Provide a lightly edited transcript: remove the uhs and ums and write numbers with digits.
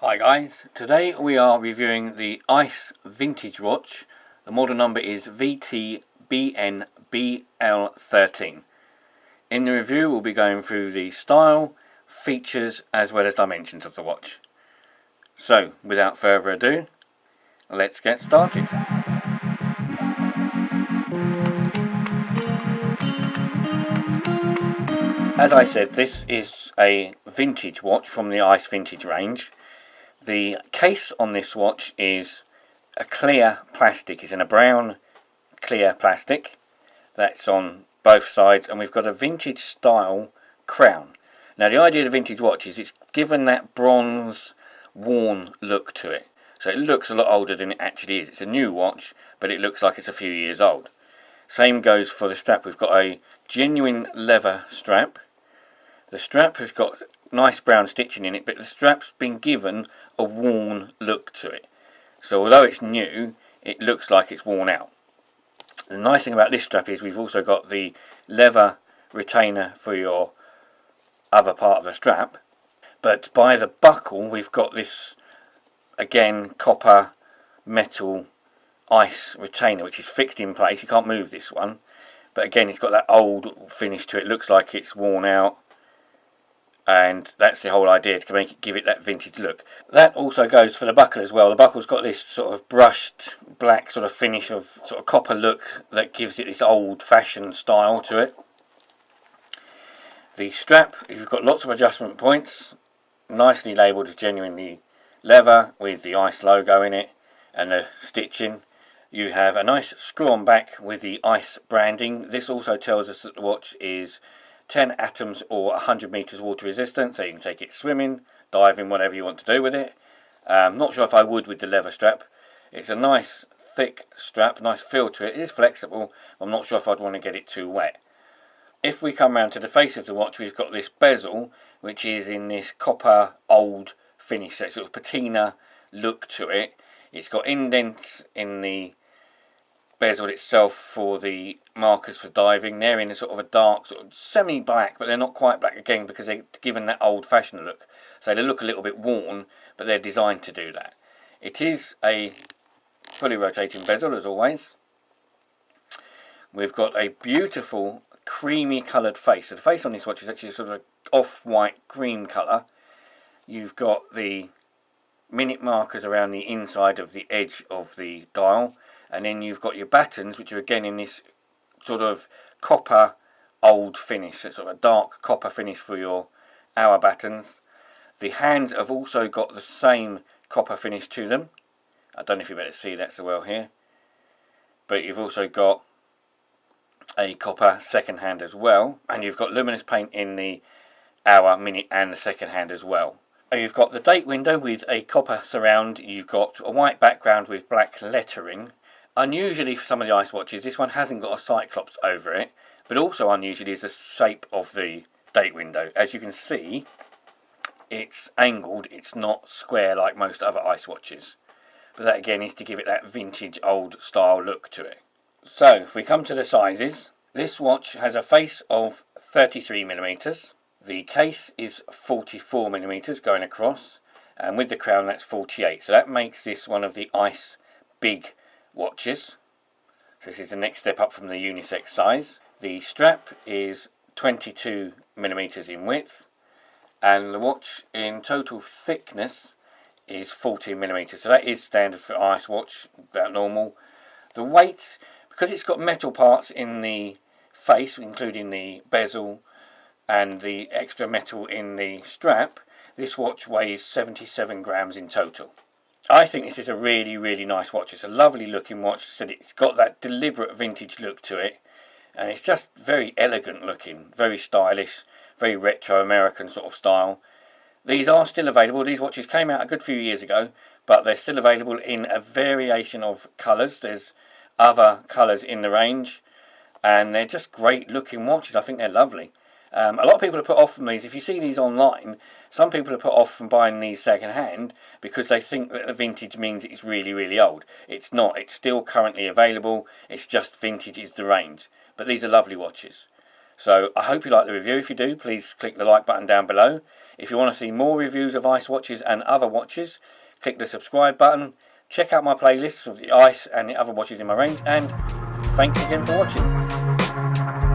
Hi guys, today we are reviewing the I.C.E vintage watch. The model number is VTBNBL13. In the review we'll be going through the style, features as well as dimensions of the watch. So without further ado, let's get started. As I said, this is a vintage watch from the I.C.E vintage range. The case on this watch is a clear plastic. It's in a brown clear plastic that's on both sides, and we've got a vintage style crown. Now the idea of the vintage watch is it's given that bronze worn look to it, so it looks a lot older than it actually is. It's a new watch, but it looks like it's a few years old. Same goes for the strap. We've got a genuine leather strap. The strap has got nice brown stitching in it, but the strap's been given a worn look to it. So although it's new, it looks like it's worn out. The nice thing about this strap is we've also got the leather retainer for your other part of the strap, but by the buckle we've got this, again, copper metal I.C.E retainer which is fixed in place. You can't move this one, but again it's got that old finish to it. It looks like it's worn out, and that's the whole idea, to give it that vintage look. That also goes for the buckle as well. The buckle's got this sort of brushed black sort of finish of sort of copper look that gives it this old-fashioned style to it. The strap, you've got lots of adjustment points, nicely labelled as genuinely leather with the I.C.E logo in it and the stitching. You have a nice screw on back with the I.C.E branding. This also tells us that the watch is 10 atoms or 100 meters water resistant, so you can take it swimming, diving, whatever you want to do with it. Not sure if I would with the leather strap. It's a nice thick strap, nice feel to it. It is flexible. I'm not sure if I'd want to get it too wet. If we come round to the face of the watch, we've got this bezel which is in this copper old finish, so sort of patina look to it. It's got indents in the bezel itself for the markers for diving. They're in a sort of a dark, sort of semi-black, but they're not quite black again because they're given that old-fashioned look. So they look a little bit worn, but they're designed to do that. It is a fully rotating bezel, as always. We've got a beautiful creamy coloured face. So the face on this watch is actually sort of off-white cream colour. You've got the minute markers around the inside of the edge of the dial, and then you've got your battens, which are again in this sort of copper old finish, so sort of a dark copper finish for your hour battens. The hands have also got the same copper finish to them. I don't know if you better see that so well here, but you've also got a copper second hand as well, and you've got luminous paint in the hour, minute and the second hand as well. You've got the date window with a copper surround. You've got a white background with black lettering. Unusually for some of the I.C.E watches, this one hasn't got a cyclops over it, but also unusually is the shape of the date window. As you can see, it's angled, it's not square like most other I.C.E watches. But that again is to give it that vintage old style look to it. So if we come to the sizes, this watch has a face of 33mm. The case is 44mm going across, and with the crown that's 48. So that makes this one of the I.C.E big watches. So this is the next step up from the unisex size. The strap is 22mm in width, and the watch in total thickness is 14mm. So that is standard for I.C.E watch, about normal. The weight, because it's got metal parts in the face, including the bezel and the extra metal in the strap, this watch weighs 77 grams in total. I think this is a really, really nice watch. It's a lovely looking watch. So it's got that deliberate vintage look to it, and it's just very elegant looking, very stylish, very retro American sort of style. These are still available. These watches came out a good few years ago, but they're still available in a variation of colours. There's other colours in the range, and they're just great looking watches. I think they're lovely. A lot of people are put off from these. If you see these online, some people are put off from buying these second hand because they think that the vintage means it's really, really old. It's not. It's still currently available. It's just vintage is the range. But these are lovely watches. So I hope you like the review. If you do, please click the like button down below. If you want to see more reviews of ice watches and other watches, click the subscribe button. Check out my playlists of the ice and the other watches in my range, and thanks again for watching.